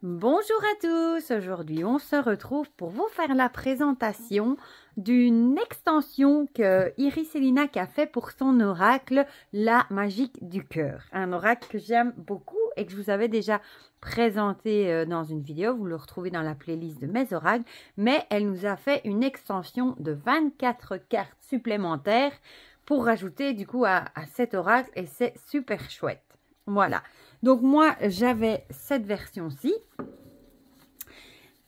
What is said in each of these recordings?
Bonjour à tous, aujourd'hui on se retrouve pour vous faire la présentation d'une extension que Iris Elinac a fait pour son oracle, la magique du cœur. Un oracle que j'aime beaucoup et que je vous avais déjà présenté dans une vidéo, vous le retrouvez dans la playlist de mes oracles, mais elle nous a fait une extension de 24 cartes supplémentaires pour rajouter du coup à cet oracle et c'est super chouette. Voilà, donc moi j'avais cette version-ci.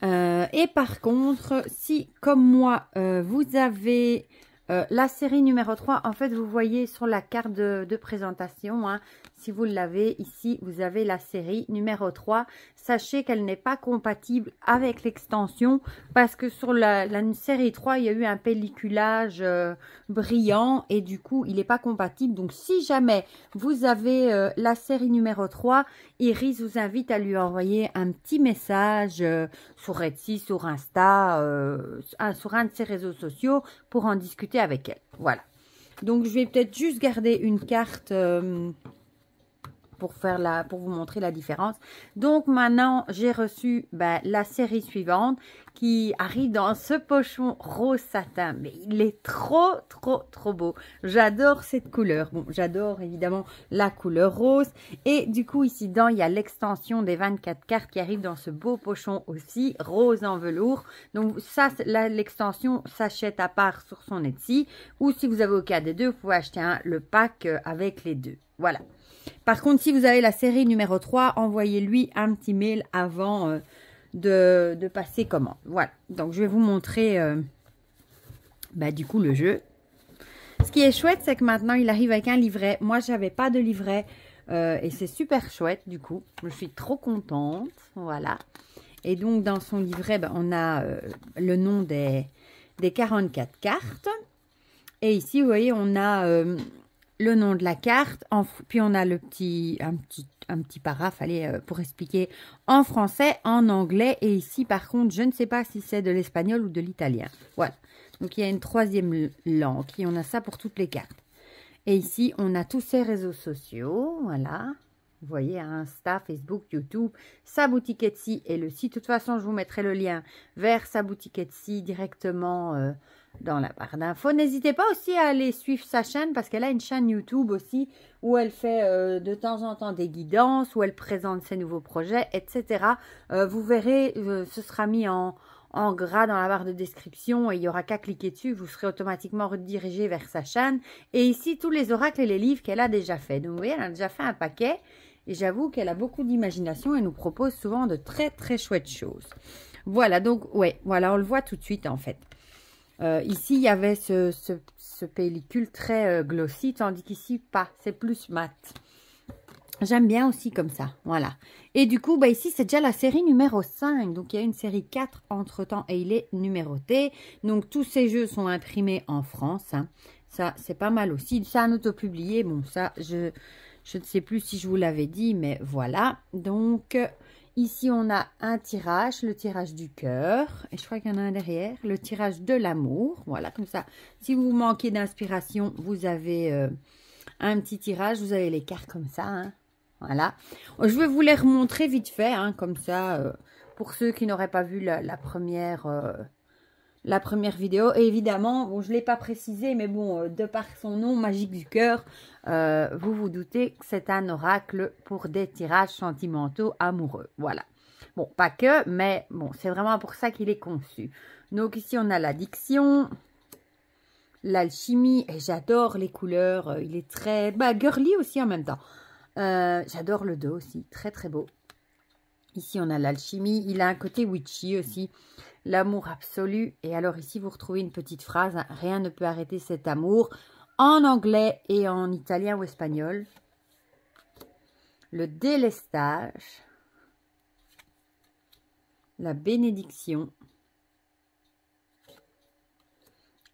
Et par contre, si comme moi, vous avez la série numéro 3, en fait, vous voyez sur la carte de présentation, hein, si vous l'avez ici, vous avez la série numéro 3. Sachez qu'elle n'est pas compatible avec l'extension parce que sur la série 3, il y a eu un pelliculage brillant et du coup, il n'est pas compatible. Donc, si jamais vous avez la série numéro 3, Iris vous invite à lui envoyer un petit message sur Etsy, sur Insta, sur un de ses réseaux sociaux pour en discuter avec elle. Voilà. Donc, je vais peut-être juste garder une carte pour vous montrer la différence. Donc, maintenant, j'ai reçu la série suivante qui arrive dans ce pochon rose satin. Mais il est trop, trop, trop beau. J'adore cette couleur. Bon, j'adore évidemment la couleur rose. Et du coup, ici dedans, il y a l'extension des 24 cartes qui arrive dans ce beau pochon aussi, rose en velours. Donc, ça, l'extension s'achète à part sur son Etsy. Ou si vous avez aucun des deux, vous pouvez acheter le pack avec les deux. Voilà. Par contre, si vous avez la série numéro 3, envoyez-lui un petit mail avant de passer commande. Voilà. Donc, je vais vous montrer du coup le jeu. Ce qui est chouette, c'est que maintenant, il arrive avec un livret. Moi, je n'avais pas de livret et c'est super chouette du coup. Je suis trop contente. Voilà. Et donc, dans son livret, on a le nom des 44 cartes. Et ici, vous voyez, on a le nom de la carte, puis on a un petit paraphe pour expliquer en français, en anglais, et ici par contre, je ne sais pas si c'est de l'espagnol ou de l'italien. Voilà, donc il y a une troisième langue, et on a ça pour toutes les cartes. Et ici, on a tous ces réseaux sociaux, voilà. Vous voyez, Insta, Facebook, YouTube, sa boutique Etsy et le site. De toute façon, je vous mettrai le lien vers sa boutique Etsy directement dans la barre d'infos. N'hésitez pas aussi à aller suivre sa chaîne parce qu'elle a une chaîne YouTube aussi où elle fait de temps en temps des guidances, où elle présente ses nouveaux projets, etc. Vous verrez, ce sera mis en gras dans la barre de description et il n'y aura qu'à cliquer dessus, vous serez automatiquement redirigé vers sa chaîne. Et ici, tous les oracles et les livres qu'elle a déjà fait. Donc, vous voyez, elle a déjà fait un paquet. Et j'avoue qu'elle a beaucoup d'imagination et nous propose souvent de très, très chouettes choses. Voilà, donc, ouais, voilà, on le voit tout de suite, en fait. Ici, il y avait ce pellicule très glossy, tandis qu'ici, pas. C'est plus mat. J'aime bien aussi comme ça, voilà. Et du coup, ici, c'est déjà la série numéro 5. Donc, il y a une série 4 entre-temps et il est numéroté. Donc, tous ces jeux sont imprimés en France. Hein. Ça, c'est pas mal aussi. C'est un autopublié. Bon, ça, je ne sais plus si je vous l'avais dit, mais voilà. Donc, ici, on a un tirage, le tirage du cœur. Et je crois qu'il y en a un derrière. Le tirage de l'amour. Voilà, comme ça. Si vous manquez d'inspiration, vous avez un petit tirage. Vous avez les cartes comme ça, hein. Voilà. Je vais vous les remontrer vite fait, hein, comme ça, pour ceux qui n'auraient pas vu la première vidéo. Et évidemment, bon, je ne l'ai pas précisé, mais bon, de par son nom, Magique du cœur, vous vous doutez que c'est un oracle pour des tirages sentimentaux amoureux. Voilà. Bon, pas que, mais bon, c'est vraiment pour ça qu'il est conçu. Donc ici, on a l'addiction, l'alchimie, et j'adore les couleurs. Il est très girly aussi en même temps. J'adore le dos aussi, très très beau. Ici, on a l'alchimie. Il a un côté witchy aussi. L'amour absolu. Et alors ici, vous retrouvez une petite phrase. Hein, rien ne peut arrêter cet amour. En anglais et en italien ou espagnol. Le délestage. La bénédiction.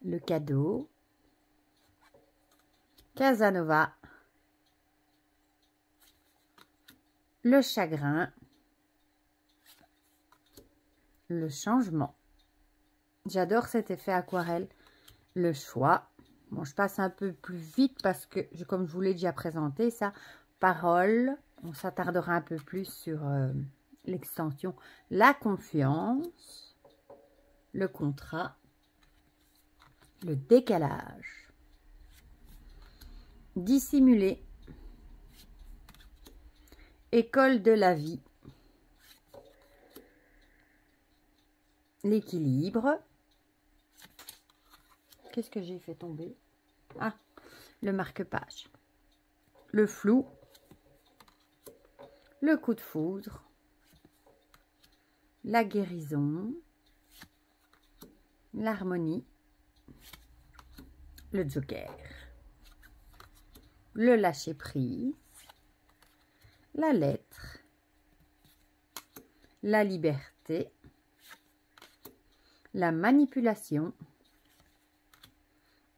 Le cadeau. Casanova. Le chagrin. Le changement. J'adore cet effet aquarelle. Le choix. Bon, je passe un peu plus vite parce que, comme je vous l'ai déjà présenté, ça, parole. On s'attardera un peu plus sur l'extension, la confiance, le contrat, le décalage, dissimuler, école de la vie, l'équilibre. Qu'est-ce que j'ai fait tomber? Ah, le marque-page, le flou, le coup de foudre, la guérison, l'harmonie, le joker, le lâcher-prise, la lettre, la liberté, la manipulation,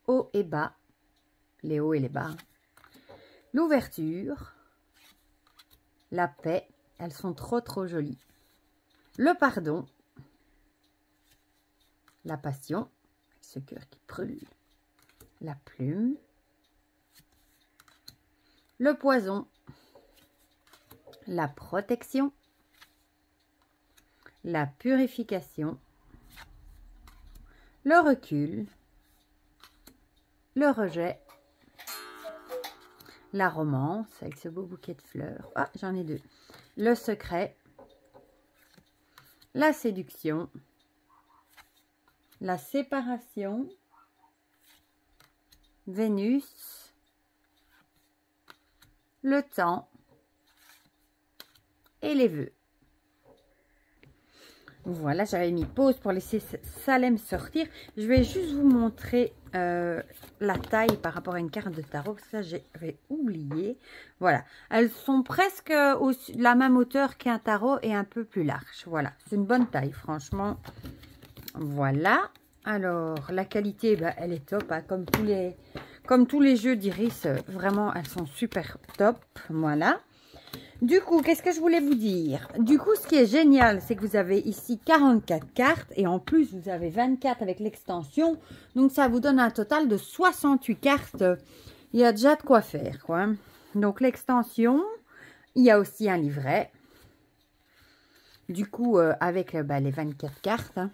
haut et bas, les hauts et les bas, l'ouverture, la paix, elles sont trop jolies, le pardon, la passion, ce cœur qui brûle, la plume, le poison, la protection, la purification, le recul, le rejet, la romance avec ce beau bouquet de fleurs. Ah, j'en ai deux. Le secret, la séduction, la séparation, Vénus, le temps et les vœux. Voilà, j'avais mis pause pour laisser Salem sortir. Je vais juste vous montrer la taille par rapport à une carte de tarot, parce que ça j'avais oublié. Voilà, elles sont presque la même hauteur qu'un tarot et un peu plus large. Voilà, c'est une bonne taille, franchement. Voilà, alors la qualité, bah, elle est top, hein, comme tous les jeux d'Iris, vraiment elles sont super top. Voilà. Du coup, qu'est-ce que je voulais vous dire? Du coup, ce qui est génial, c'est que vous avez ici 44 cartes et en plus, vous avez 24 avec l'extension. Donc, ça vous donne un total de 68 cartes. Il y a déjà de quoi faire, quoi. Donc, l'extension, il y a aussi un livret. Du coup, avec les 24 cartes. Hein.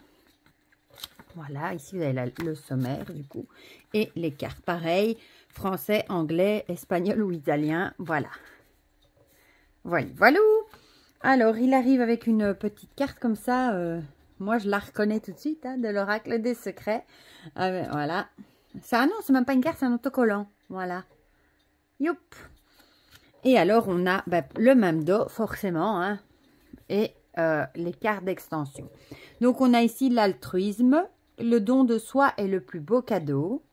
Voilà, ici, vous avez le sommaire, du coup. Et les cartes, pareil, français, anglais, espagnol ou italien. Voilà. Voilà, voilà. Alors, il arrive avec une petite carte comme ça. Moi, je la reconnais tout de suite, hein, de l'oracle des secrets. Voilà. Ça, non, c'est même pas une carte, c'est un autocollant. Voilà. Youp. Et alors, on a le même dos, forcément, hein, et les cartes d'extension. Donc, on a ici l'altruisme. Le don de soi est le plus beau cadeau.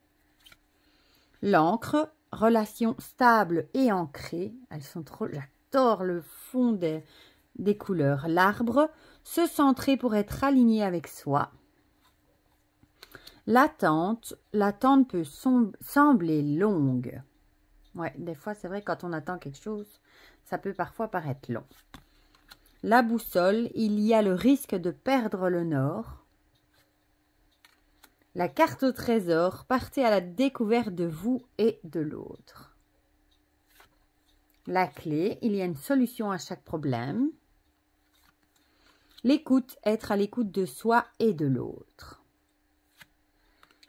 L'encre, relation stable et ancrée. Elles sont trop... J'adore le fond des couleurs. L'arbre, se centrer pour être aligné avec soi. L'attente peut sembler longue. Ouais, des fois, c'est vrai, quand on attend quelque chose, ça peut parfois paraître long. La boussole, il y a le risque de perdre le nord. La carte au trésor, partez à la découverte de vous et de l'autre. La clé, il y a une solution à chaque problème. L'écoute, être à l'écoute de soi et de l'autre.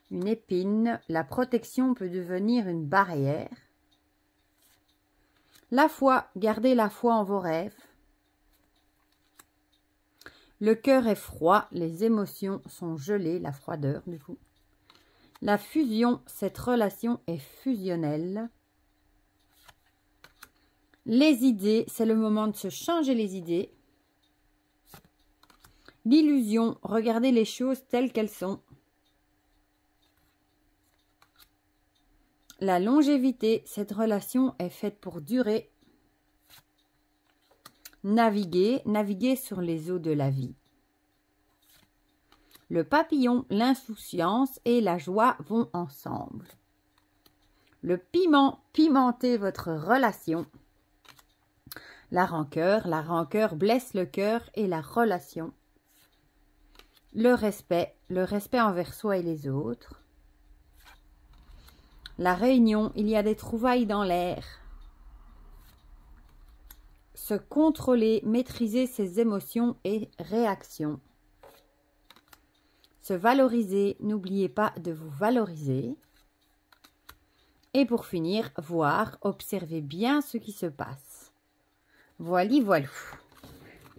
Une épine, la protection peut devenir une barrière. La foi, gardez la foi en vos rêves. Le cœur est froid, les émotions sont gelées, la froideur du coup. La fusion, cette relation est fusionnelle. Les idées, c'est le moment de se changer les idées. L'illusion, regardez les choses telles qu'elles sont. La longévité, cette relation est faite pour durer. Naviguer, naviguer sur les eaux de la vie. Le papillon, l'insouciance et la joie vont ensemble. Le piment, pimentez votre relation. La rancœur blesse le cœur et la relation. Le respect envers soi et les autres. La réunion, il y a des trouvailles dans l'air. se contrôler, maîtriser ses émotions et réactions. Se valoriser, n'oubliez pas de vous valoriser. Et pour finir, voir, observez bien ce qui se passe. Voilà, voilà.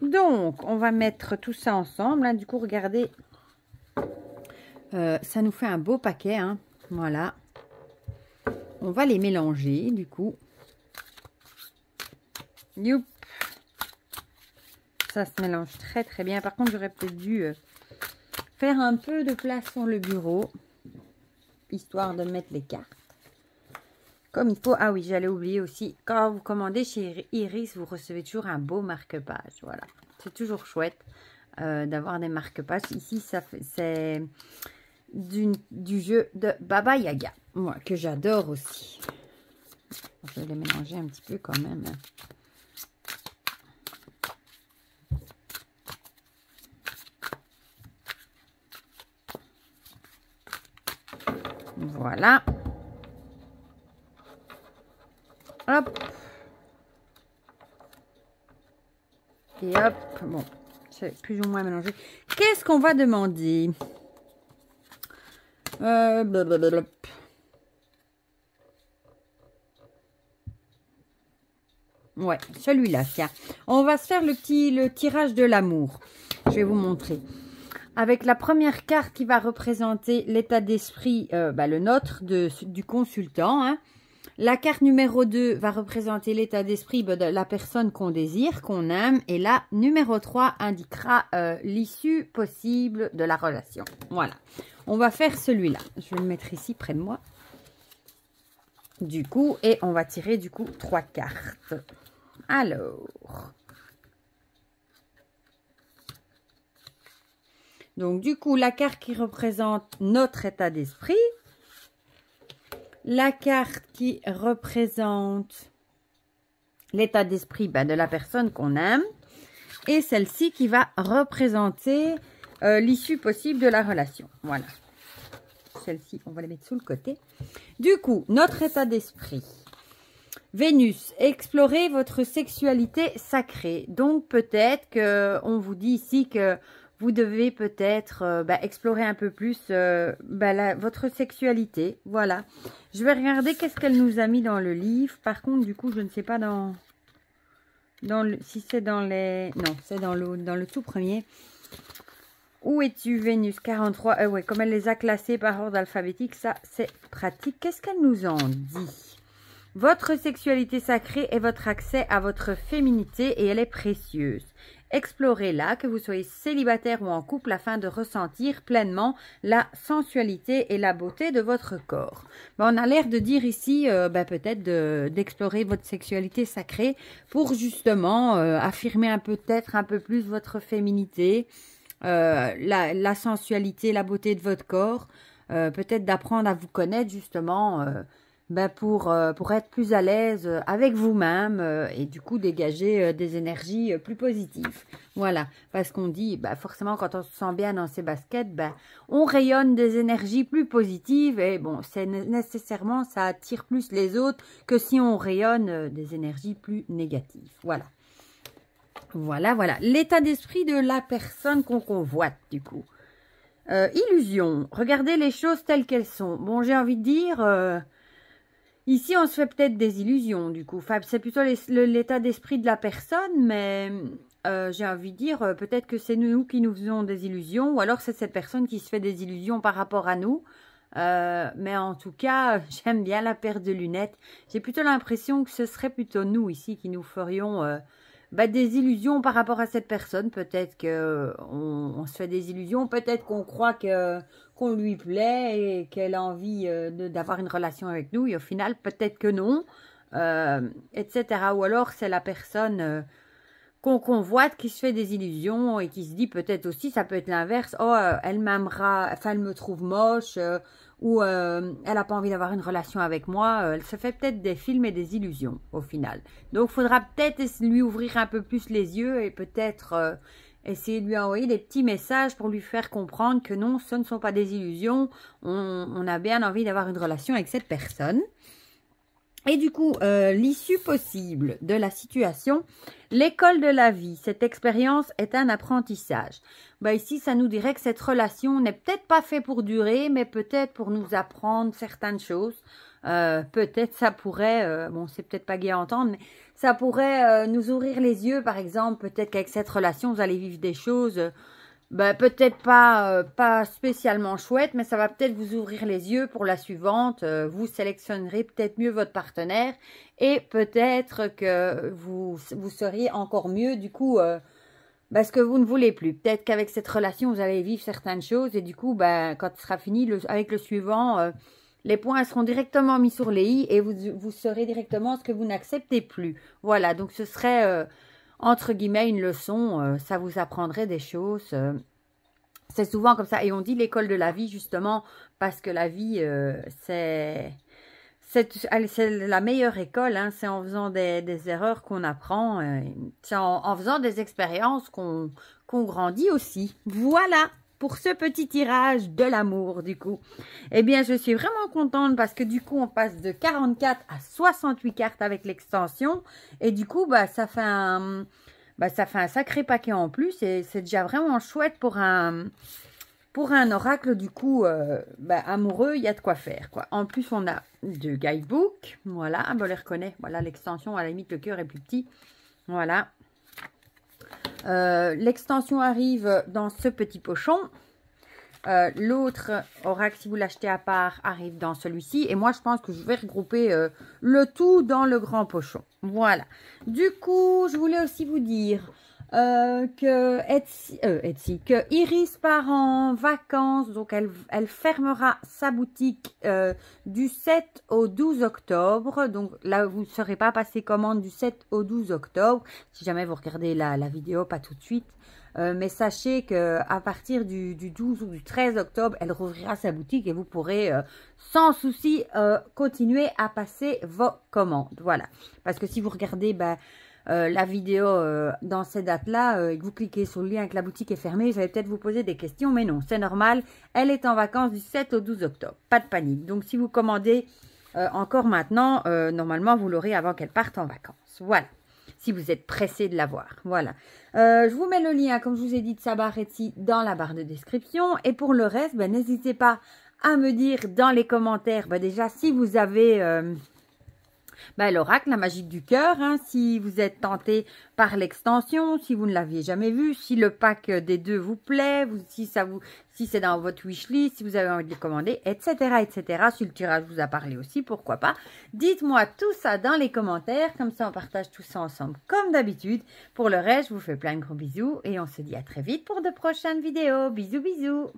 Donc, on va mettre tout ça ensemble. Hein. Du coup, regardez, ça nous fait un beau paquet. Hein. Voilà. On va les mélanger, du coup. Youp. Ça se mélange très, très bien. Par contre, j'aurais peut-être dû faire un peu de place sur le bureau, histoire de mettre les cartes comme il faut. Ah oui, j'allais oublier aussi, quand vous commandez chez Iris, vous recevez toujours un beau marque-page. Voilà, c'est toujours chouette d'avoir des marque-pages. Ici, c'est du jeu de Baba Yaga, moi, que j'adore aussi. Je vais les mélanger un petit peu quand même. Voilà. Hop. Et hop. Bon, c'est plus ou moins mélangé. Qu'est-ce qu'on va demander? Blablabla. Ouais, celui-là, tiens. On va se faire le tirage de l'amour. Je vais vous montrer. Avec la première carte qui va représenter l'état d'esprit, le nôtre du consultant. Hein. La carte numéro 2 va représenter l'état d'esprit de la personne qu'on désire, qu'on aime. Et la numéro 3 indiquera l'issue possible de la relation. Voilà. On va faire celui-là. Je vais le mettre ici près de moi. Du coup, et on va tirer du coup 3 cartes. Alors... Donc, du coup, la carte qui représente notre état d'esprit. La carte qui représente l'état d'esprit de la personne qu'on aime. Et celle-ci qui va représenter l'issue possible de la relation. Voilà. Celle-ci, on va la mettre sous le côté. Du coup, notre état d'esprit. Vénus, explorez votre sexualité sacrée. Donc, peut-être qu'on vous dit ici que vous devez peut-être explorer un peu plus votre sexualité. Voilà. Je vais regarder qu'est-ce qu'elle nous a mis dans le livre. Par contre, du coup, je ne sais pas si c'est dans les... Non, c'est dans le tout premier. Où es-tu, Vénus 43? Ouais, comme elle les a classés par ordre alphabétique, ça, c'est pratique. Qu'est-ce qu'elle nous en dit? Votre sexualité sacrée est votre accès à votre féminité et elle est précieuse. Explorez-la, que vous soyez célibataire ou en couple, afin de ressentir pleinement la sensualité et la beauté de votre corps. On a l'air de dire ici, peut-être d'explorer votre sexualité sacrée pour justement affirmer peut-être un peu plus votre féminité, la sensualité, la beauté de votre corps. Peut-être d'apprendre à vous connaître justement pour être plus à l'aise avec vous-même et du coup dégager des énergies plus positives. Voilà, parce qu'on dit, forcément quand on se sent bien dans ses baskets, on rayonne des énergies plus positives et bon, c'est nécessairement, ça attire plus les autres que si on rayonne des énergies plus négatives. Voilà. Voilà, voilà. L'état d'esprit de la personne qu'on convoite, du coup. Illusion. Regardez les choses telles qu'elles sont. Bon, j'ai envie de dire... ici, on se fait peut-être des illusions, du coup. Enfin, c'est plutôt l'état d'esprit de la personne, mais j'ai envie de dire, peut-être que c'est nous qui nous faisons des illusions, ou alors c'est cette personne qui se fait des illusions par rapport à nous. Mais en tout cas, j'aime bien la paire de lunettes. J'ai plutôt l'impression que ce serait plutôt nous, ici, qui nous ferions des illusions par rapport à cette personne. Peut-être qu'on se fait des illusions, peut-être qu'on croit qu'on lui plaît et qu'elle a envie d'avoir une relation avec nous, et au final, peut-être que non, etc. Ou alors, c'est la personne qu'on convoite qui se fait des illusions et qui se dit peut-être aussi, ça peut être l'inverse, oh, elle m'aimera, enfin, elle me trouve moche, ou elle n'a pas envie d'avoir une relation avec moi. Elle se fait peut-être des films et des illusions, au final. Donc, il faudra peut-être lui ouvrir un peu plus les yeux et peut-être... essayer de lui envoyer des petits messages pour lui faire comprendre que non, ce ne sont pas des illusions. On a bien envie d'avoir une relation avec cette personne. Et du coup, l'issue possible de la situation, l'école de la vie, cette expérience est un apprentissage. Bah ici, ça nous dirait que cette relation n'est peut-être pas faite pour durer, mais peut-être pour nous apprendre certaines choses. Peut-être ça pourrait, bon c'est peut-être pas gai à entendre, mais ça pourrait nous ouvrir les yeux, par exemple, peut-être qu'avec cette relation, vous allez vivre des choses... Ben, peut-être pas spécialement chouette, mais ça va peut-être vous ouvrir les yeux pour la suivante. Vous sélectionnerez peut-être mieux votre partenaire et peut-être que vous seriez encore mieux du coup ce que vous ne voulez plus. Peut-être qu'avec cette relation, vous allez vivre certaines choses et du coup, ben, quand ce sera fini avec le suivant, les points seront directement mis sur les i et vous saurez directement ce que vous n'acceptez plus. Voilà, donc ce serait... entre guillemets, une leçon, ça vous apprendrait des choses. C'est souvent comme ça. Et on dit l'école de la vie, justement, parce que la vie, c'est la meilleure école. Hein, c'est en faisant des erreurs qu'on apprend. C'est en faisant des expériences qu'on grandit aussi. Voilà pour ce petit tirage de l'amour, du coup. Eh bien, je suis vraiment contente parce que, du coup, on passe de 44 à 68 cartes avec l'extension. Et du coup, bah, ça fait un sacré paquet en plus. Et c'est déjà vraiment chouette pour un oracle, du coup, amoureux, il y a de quoi faire, quoi. En plus, on a 2 guidebooks. Voilà, on les reconnaît. Voilà, l'extension, à la limite, le cœur est plus petit. Voilà. L'extension arrive dans ce petit pochon. L'autre oracle, si vous l'achetez à part, arrive dans celui-ci. Et moi, je pense que je vais regrouper le tout dans le grand pochon. Voilà. Du coup, je voulais aussi vous dire que Iris part en vacances. Donc, elle fermera sa boutique du 7 au 12 octobre. Donc, là, vous ne serez pas passé commande du 7 au 12 octobre. Si jamais vous regardez la vidéo, pas tout de suite. Mais sachez qu'à partir du 12 ou du 13 octobre, elle rouvrira sa boutique et vous pourrez sans souci continuer à passer vos commandes. Voilà. Parce que si vous regardez la vidéo dans ces dates-là et que vous cliquez sur le lien que la boutique est fermée, vous allez peut-être vous poser des questions. Mais non, c'est normal. Elle est en vacances du 7 au 12 octobre. Pas de panique. Donc, si vous commandez encore maintenant, normalement, vous l'aurez avant qu'elle parte en vacances. Voilà. Si vous êtes pressé de l'avoir. Voilà. Je vous mets le lien, comme je vous ai dit, de Sabaa Etsy dans la barre de description. Et pour le reste, n'hésitez pas à me dire dans les commentaires, déjà, si vous avez l'oracle, la magie du cœur, hein, si vous êtes tenté par l'extension, si vous ne l'aviez jamais vu, si le pack des deux vous plaît, si c'est dans votre wishlist, si vous avez envie de les commander, etc., etc. Si le tirage vous a parlé aussi, pourquoi pas. Dites-moi tout ça dans les commentaires, comme ça on partage tout ça ensemble comme d'habitude. Pour le reste, je vous fais plein de gros bisous et on se dit à très vite pour de prochaines vidéos. Bisous, bisous.